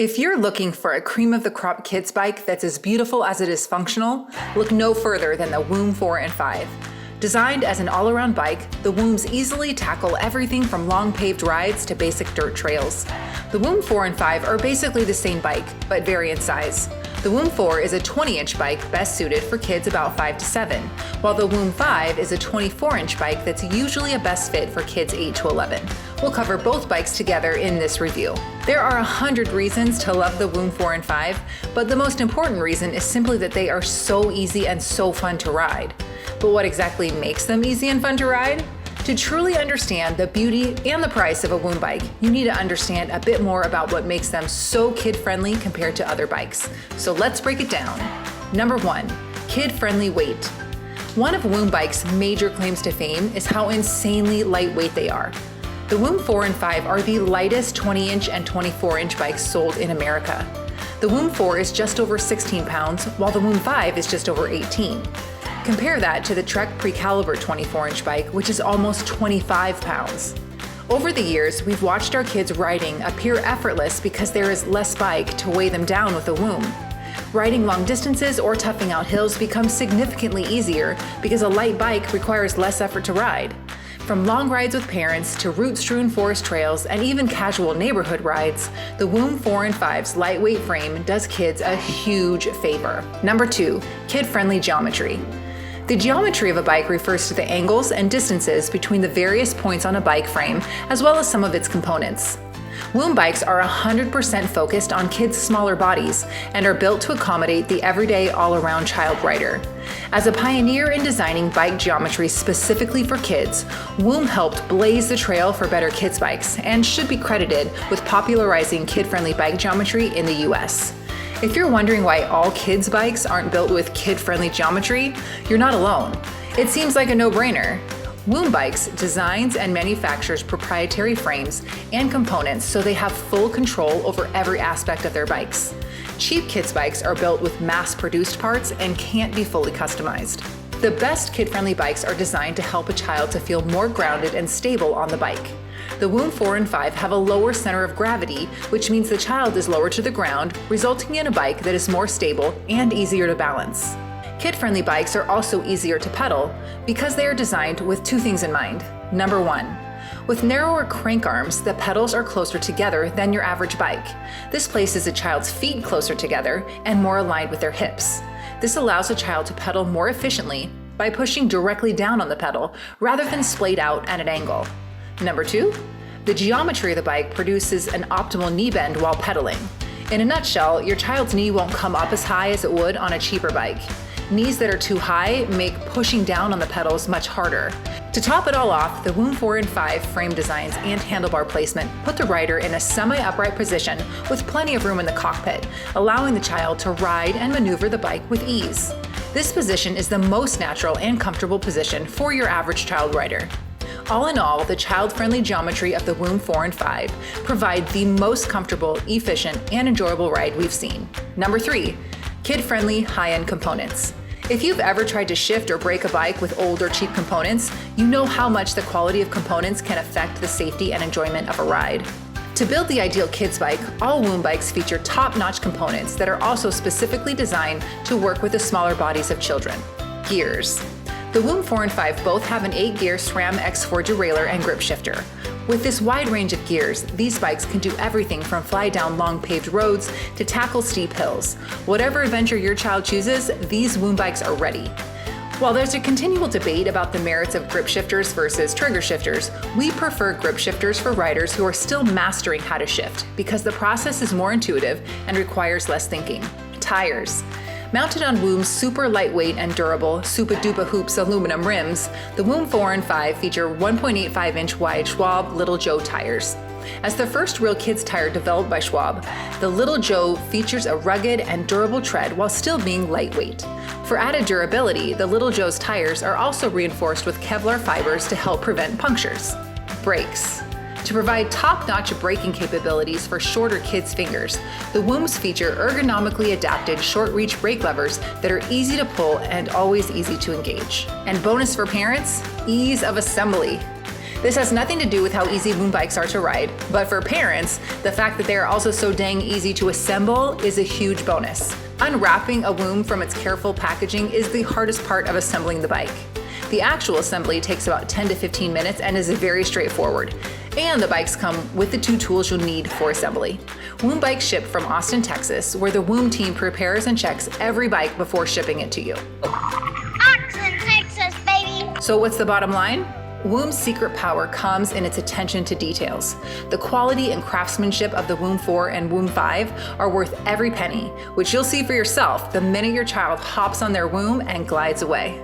If you're looking for a cream of the crop kids bike that's as beautiful as it is functional, look no further than the Woom 4 and 5. Designed as an all-around bike, the Wooms easily tackle everything from long paved rides to basic dirt trails. The Woom 4 and 5 are basically the same bike, but vary in size. The Woom 4 is a 20-inch bike best suited for kids about 5 to 7, while the Woom 5 is a 24-inch bike that's usually a best fit for kids 8 to 11. We'll cover both bikes together in this review. There are 100 reasons to love the Woom 4 and 5, but the most important reason is simply that they are so easy and so fun to ride. But what exactly makes them easy and fun to ride? To truly understand the beauty and the price of a Woom bike, you need to understand a bit more about what makes them so kid-friendly compared to other bikes. So let's break it down. Number 1, kid-friendly weight. One of Woom bikes' major claims to fame is how insanely lightweight they are. The Woom 4 and 5 are the lightest 20-inch and 24-inch bikes sold in America. The Woom 4 is just over 16 pounds, while the Woom 5 is just over 18. Compare that to the Trek Pre-Caliber 24-inch bike, which is almost 25 pounds. Over the years, we've watched our kids riding appear effortless because there is less bike to weigh them down with a Woom. Riding long distances or toughing out hills becomes significantly easier because a light bike requires less effort to ride. From long rides with parents to route-strewn forest trails and even casual neighborhood rides, the Woom 4 and 5's lightweight frame does kids a huge favor. Number 2, kid-friendly geometry. The geometry of a bike refers to the angles and distances between the various points on a bike frame, as well as some of its components. Woom bikes are 100% focused on kids' smaller bodies and are built to accommodate the everyday all-around child rider. As a pioneer in designing bike geometry specifically for kids, Woom helped blaze the trail for better kids' bikes and should be credited with popularizing kid-friendly bike geometry in the US. If you're wondering why all kids' bikes aren't built with kid-friendly geometry, you're not alone. It seems like a no-brainer. Woom bikes designs and manufactures proprietary frames and components so they have full control over every aspect of their bikes. Cheap kids' bikes are built with mass-produced parts and can't be fully customized. The best kid-friendly bikes are designed to help a child to feel more grounded and stable on the bike. The Woom 4 and 5 have a lower center of gravity, which means the child is lower to the ground, resulting in a bike that is more stable and easier to balance. Kid-friendly bikes are also easier to pedal because they are designed with 2 things in mind. Number 1, with narrower crank arms, the pedals are closer together than your average bike. This places a child's feet closer together and more aligned with their hips. This allows a child to pedal more efficiently by pushing directly down on the pedal rather than splayed out at an angle. Number 2, the geometry of the bike produces an optimal knee bend while pedaling. In a nutshell, your child's knee won't come up as high as it would on a cheaper bike. Knees that are too high make pushing down on the pedals much harder. To top it all off, the Woom 4 and 5 frame designs and handlebar placement put the rider in a semi-upright position with plenty of room in the cockpit, allowing the child to ride and maneuver the bike with ease. This position is the most natural and comfortable position for your average child rider. All in all, the child-friendly geometry of the Woom 4 and 5 provide the most comfortable, efficient, and enjoyable ride we've seen. Number 3, kid-friendly high-end components. If you've ever tried to shift or break a bike with old or cheap components, you know how much the quality of components can affect the safety and enjoyment of a ride. To build the ideal kids bike, all Woom bikes feature top-notch components that are also specifically designed to work with the smaller bodies of children. Gears. The Woom 4 and 5 both have an 8-gear SRAM X4 derailleur and grip shifter. With this wide range of gears, these bikes can do everything from fly down long paved roads to tackle steep hills. Whatever adventure your child chooses, these Woom bikes are ready. While there's a continual debate about the merits of grip shifters versus trigger shifters, we prefer grip shifters for riders who are still mastering how to shift because the process is more intuitive and requires less thinking. Tires. Mounted on Woom's super lightweight and durable Super Duper Hoops aluminum rims, the Woom 4 and 5 feature 1.85-inch wide Schwab Little Joe tires. As the first real kids tire developed by Schwab, the Little Joe features a rugged and durable tread while still being lightweight. For added durability, the Little Joe's tires are also reinforced with Kevlar fibers to help prevent punctures. Brakes. To provide top-notch braking capabilities for shorter kids' fingers, the Wooms feature ergonomically adapted short-reach brake levers that are easy to pull and always easy to engage. And bonus for parents, ease of assembly. This has nothing to do with how easy Woom bikes are to ride, but for parents, the fact that they are also so dang easy to assemble is a huge bonus. Unwrapping a Woom from its careful packaging is the hardest part of assembling the bike. The actual assembly takes about 10 to 15 minutes and is very straightforward. And the bikes come with the 2 tools you'll need for assembly. Woom bikes ship from Austin, Texas, where the Woom team prepares and checks every bike before shipping it to you. Austin, Texas, baby! So what's the bottom line? Woom's secret power comes in its attention to details. The quality and craftsmanship of the Woom 4 and Woom 5 are worth every penny, which you'll see for yourself the minute your child hops on their Woom and glides away.